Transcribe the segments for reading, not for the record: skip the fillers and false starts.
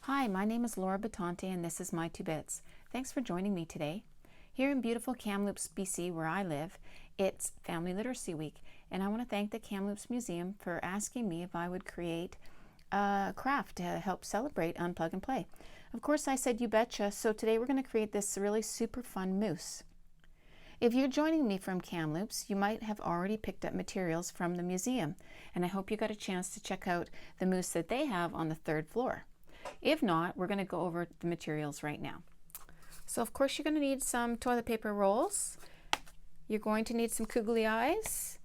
Hi, my name is Laura Batante and this is My 2 Bits. Thanks for joining me today. Here in beautiful Kamloops, BC, where I live, it's Family Literacy Week, and I want to thank the Kamloops Museum for asking me if I would create a craft to help celebrate Unplug and Play. Of course, I said you betcha, so today we're going to create this really super fun moose. If you're joining me from Kamloops, you might have already picked up materials from the museum, and I hope you got a chance to check out the moose that they have on the 3rd floor. If not, we're going to go over the materials right now. So of course you're going to need some toilet paper rolls. You're going to need some googly eyes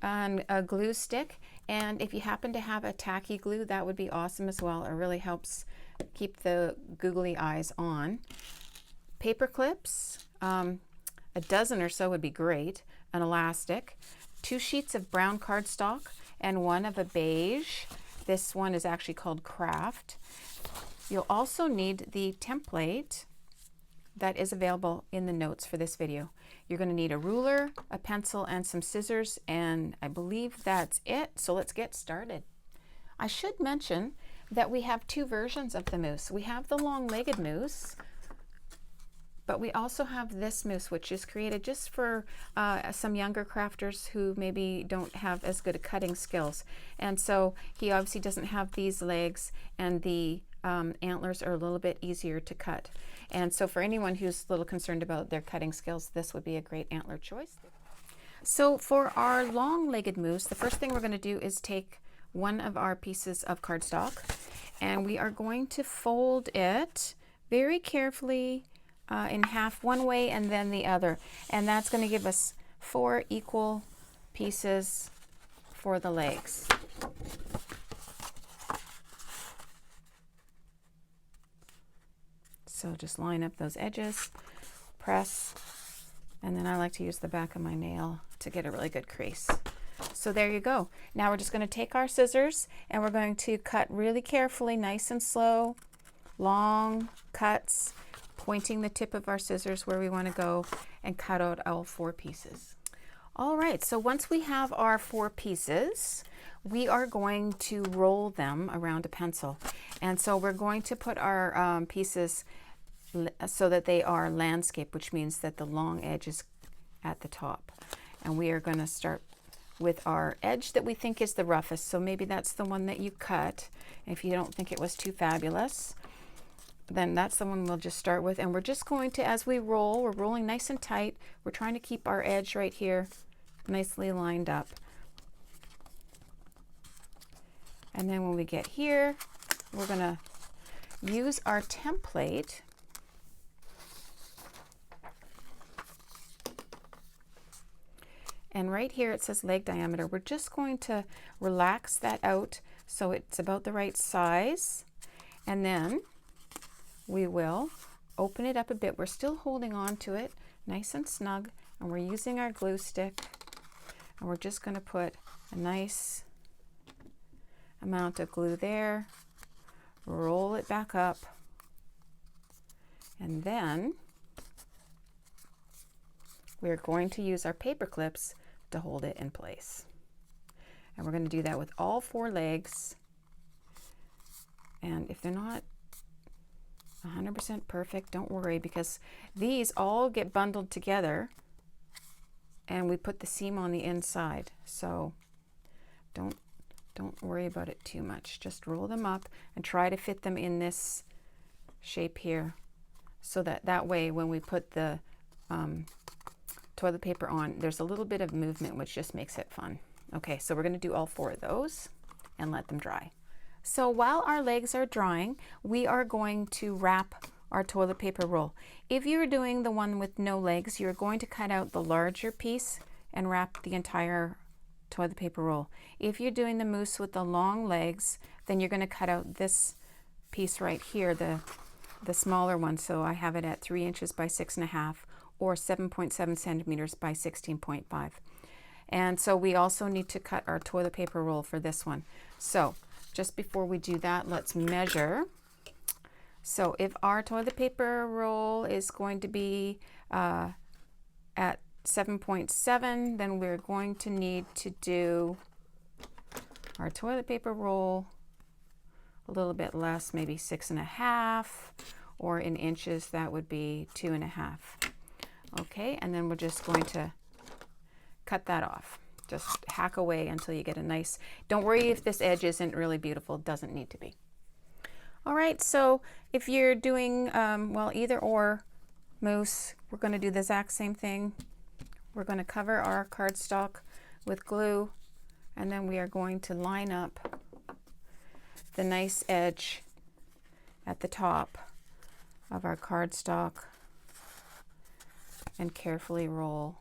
and a glue stick, and if you happen to have a tacky glue, that would be awesome as well. It really helps keep the googly eyes on. Paper clips, a dozen or so would be great. An elastic, 2 sheets of brown cardstock and 1 of a beige. This one is actually called Craft. You'll also need the template that is available in the notes for this video. You're going to need a ruler, a pencil, and some scissors, and I believe that's it. So let's get started. I should mention that we have 2 versions of the moose. We have the long-legged moose, but we also have this moose, which is created just for some younger crafters who maybe don't have as good cutting skills. And so he obviously doesn't have these legs, and the antlers are a little bit easier to cut. And so for anyone who's a little concerned about their cutting skills, this would be a great antler choice. So for our long-legged moose, the first thing we're going to do is take one of our pieces of cardstock, and we are going to fold it very carefully in half one way and then the other, and that's going to give us 4 equal pieces for the legs. So just line up those edges, press, and then I like to use the back of my nail to get a really good crease. So there you go. Now we're just going to take our scissors and we're going to cut really carefully, nice and slow, long cuts, pointing the tip of our scissors where we want to go, and cut out all 4 pieces. All right, so once we have our 4 pieces, we are going to roll them around a pencil. And so we're going to put our pieces so that they are landscape, which means that the long edge is at the top. And we are going to start with our edge that we think is the roughest. So maybe that's the one that you cut. If you don't think it was too fabulous, then that's the one we'll just start with. And we're just going to, as we roll, we're rolling nice and tight. We're trying to keep our edge right here nicely lined up. And then when we get here, we're going to use our template and right here it says leg diameter. We're just going to relax that out so it's about the right size, and then we will open it up a bit. We're still holding on to it nice and snug, and we're using our glue stick, and we're just going to put a nice amount of glue there, roll it back up, and then we're going to use our paper clips to hold it in place. And we're going to do that with all 4 legs, and if they're not 100% perfect, don't worry, because these all get bundled together and we put the seam on the inside. So don't worry about it too much. Just roll them up and try to fit them in this shape here, so that way when we put the toilet paper on, there's a little bit of movement, which just makes it fun. Okay, so we're going to do all 4 of those and let them dry. So while our legs are drying, we are going to wrap our toilet paper roll. If you're doing the one with no legs, you're going to cut out the larger piece and wrap the entire toilet paper roll. If you're doing the moose with the long legs, then you're going to cut out this piece right here, the smaller one. So I have it at 3 inches by 6.5 or 7.7 centimeters by 16.5. And so we also need to cut our toilet paper roll for this one. So just before we do that, let's measure. So if our toilet paper roll is going to be at 7.7, then we're going to need to do our toilet paper roll a little bit less, maybe 6.5, or in inches that would be 2.5. Okay, and then we're just going to cut that off. Just hack away until you get a nice, don't worry if this edge isn't really beautiful, it doesn't need to be. All right, so if you're doing, well, either or mousse, we're going to do the exact same thing. We're going to cover our cardstock with glue, and then we are going to line up the nice edge at the top of our cardstock and carefully roll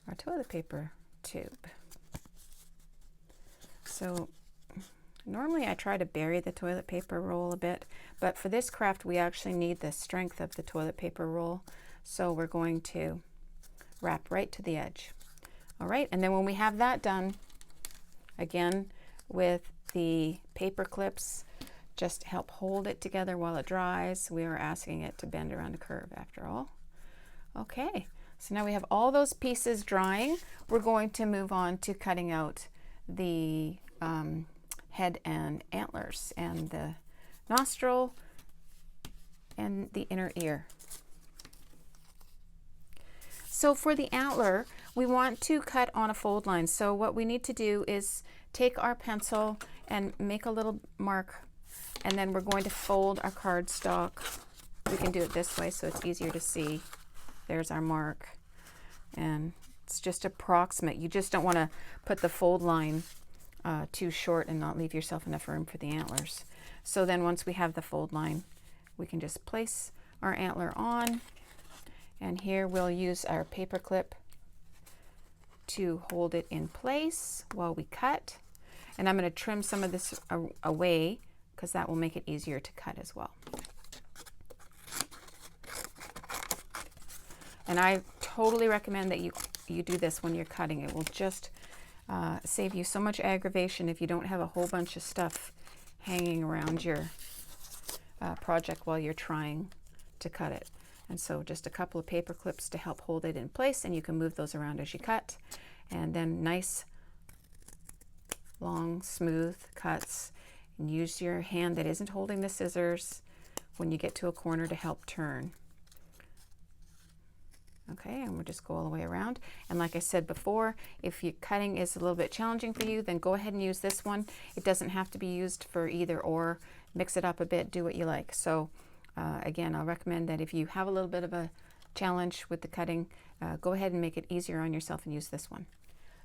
our toilet paper tube. So normally I try to bury the toilet paper roll a bit, but for this craft we actually need the strength of the toilet paper roll, so we're going to wrap right to the edge. All right, and then when we have that done, again with the paper clips, just help hold it together while it dries. We are asking it to bend around a curve after all. Okay, so now we have all those pieces drying. We're going to move on to cutting out the head and antlers and the nostril and the inner ear. So for the antler, we want to cut on a fold line. So what we need to do is take our pencil and make a little mark, and then we're going to fold our cardstock. We can do it this way so it's easier to see. There's our mark, and it's just approximate. You just don't want to put the fold line too short and not leave yourself enough room for the antlers. So then once we have the fold line, we can just place our antler on, and here we'll use our paper clip to hold it in place while we cut. And I'm going to trim some of this away because that will make it easier to cut as well. And I totally recommend that you do this when you're cutting. It will just save you so much aggravation if you don't have a whole bunch of stuff hanging around your project while you're trying to cut it. And so just a couple of paper clips to help hold it in place, and you can move those around as you cut. And then nice, long, smooth cuts. And use your hand that isn't holding the scissors when you get to a corner to help turn. Okay, and we'll just go all the way around. And like I said before, if your cutting is a little bit challenging for you, then go ahead and use this one. It doesn't have to be used for either or. Mix it up a bit, do what you like. So again, I'll recommend that if you have a little bit of a challenge with the cutting, go ahead and make it easier on yourself and use this one.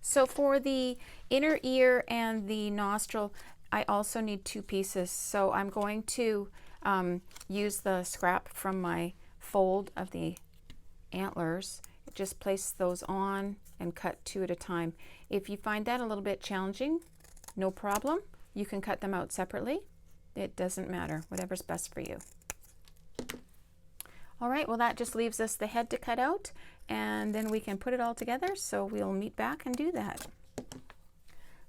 So for the inner ear and the nostril, I also need 2 pieces. So I'm going to use the scrap from my fold of the antlers. Just place those on and cut 2 at a time. If you find that a little bit challenging, no problem. You can cut them out separately. It doesn't matter, whatever's best for you. All right, well that just leaves us the head to cut out, and then we can put it all together, so we'll meet back and do that.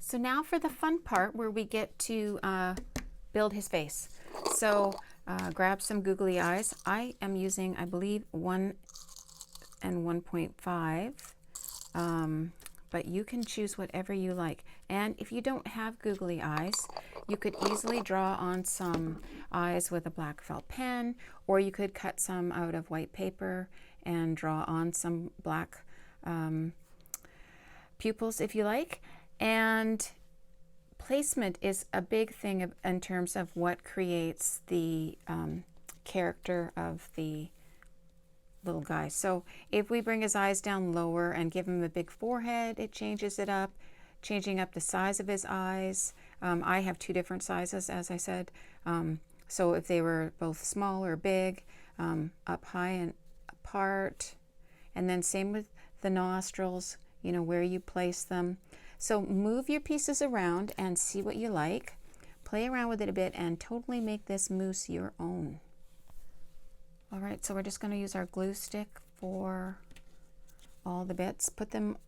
So now for the fun part where we get to build his face. So grab some googly eyes. I am using, I believe, 1 and 1.5, but you can choose whatever you like. And if you don't have googly eyes, you could easily draw on some eyes with a black felt pen, or you could cut some out of white paper and draw on some black pupils if you like. And placement is a big thing in terms of what creates the character of the little guy. So if we bring his eyes down lower and give him a big forehead, it changes it up, changing up the size of his eyes. I have 2 different sizes, as I said. So if they were both small or big, up high and apart, and then same with the nostrils, you know, where you place them. So move your pieces around and see what you like. Play around with it a bit and totally make this mousse your own. All right, so we're just going to use our glue stick for all the bits. Put them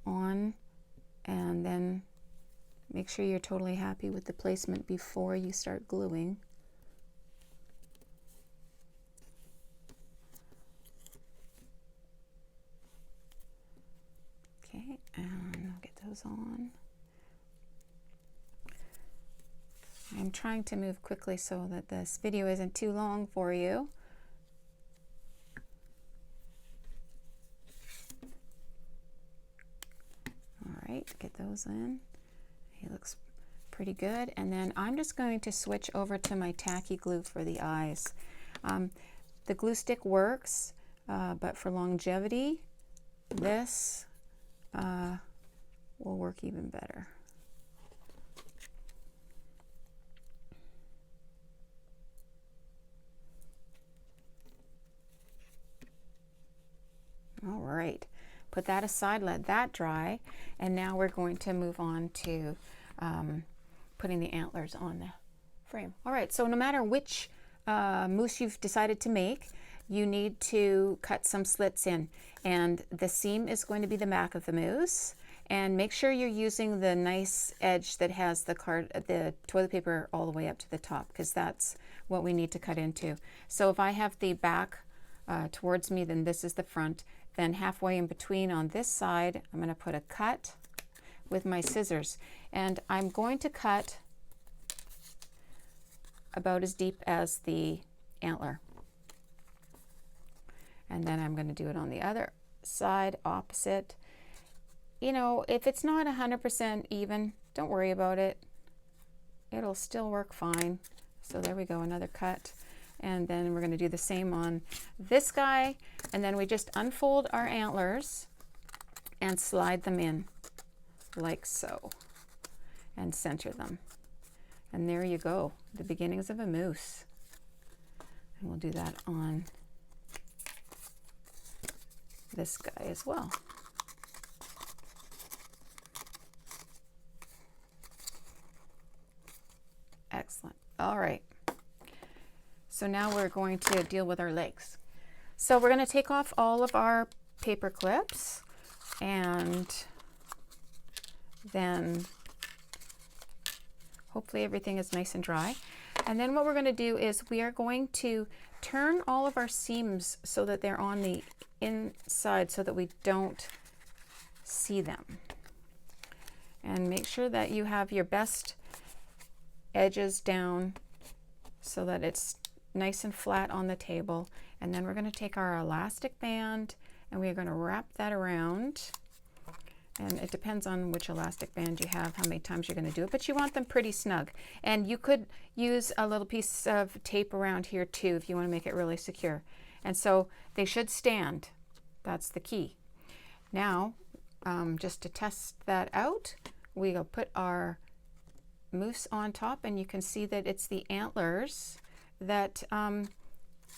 on and then make sure you're totally happy with the placement before you start gluing. Okay, and I'll get those on. I'm trying to move quickly so that this video isn't too long for you. All right, get those in. He looks pretty good. And then I'm just going to switch over to my tacky glue for the eyes. The glue stick works, but for longevity, this will work even better. All right, put that aside, let that dry, and now we're going to move on to putting the antlers on the frame. All right, so no matter which moose you've decided to make, you need to cut some slits in, and the seam is going to be the back of the moose. And make sure you're using the nice edge that has the toilet paper all the way up to the top, because that's what we need to cut into. So if I have the back towards me, then this is the front. Then halfway in between on this side, I'm going to put a cut with my scissors. And I'm going to cut about as deep as the antler. And then I'm going to do it on the other side, opposite. You know, if it's not 100% even, don't worry about it. It'll still work fine. So there we go, another cut. And then we're going to do the same on this guy. And then we just unfold our antlers and slide them in like so and center them. And there you go, the beginnings of a moose. And we'll do that on this guy as well. Excellent. All right. So now we're going to deal with our legs. So we're going to take off all of our paper clips, and then hopefully everything is nice and dry. And then what we're going to do is we are going to turn all of our seams so that they're on the inside so that we don't see them. And make sure that you have your best edges down so that it's nice and flat on the table. And then we're going to take our elastic band and we're going to wrap that around. And it depends on which elastic band you have, how many times you're going to do it, but you want them pretty snug. And you could use a little piece of tape around here too if you want to make it really secure. And so they should stand. That's the key. Now, just to test that out, we'll put our moose on top, and you can see that it's the antlers that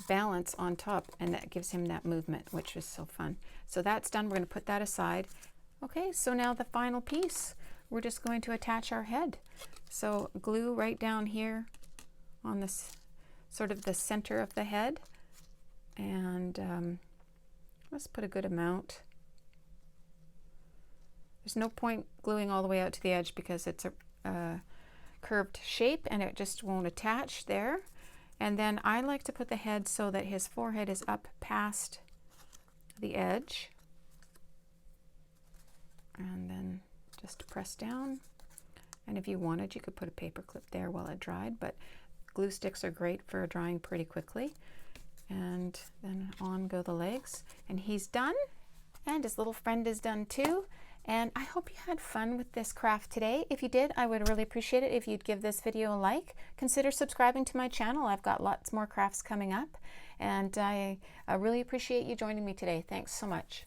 balance on top, and that gives him that movement, which is so fun. So that's done. We're going to put that aside. Okay, so now the final piece, we're just going to attach our head. So glue right down here on this sort of the center of the head, and let's put a good amount. There's no point gluing all the way out to the edge because it's a curved shape and it just won't attach there. And then I like to put the head so that his forehead is up past the edge. And then just press down. And if you wanted, you could put a paper clip there while it dried, but glue sticks are great for drying pretty quickly. And then on go the legs. And he's done, and his little friend is done too. And I hope you had fun with this craft today. If you did, I would really appreciate it if you'd give this video a like. Consider subscribing to my channel. I've got lots more crafts coming up, and I really appreciate you joining me today. Thanks so much.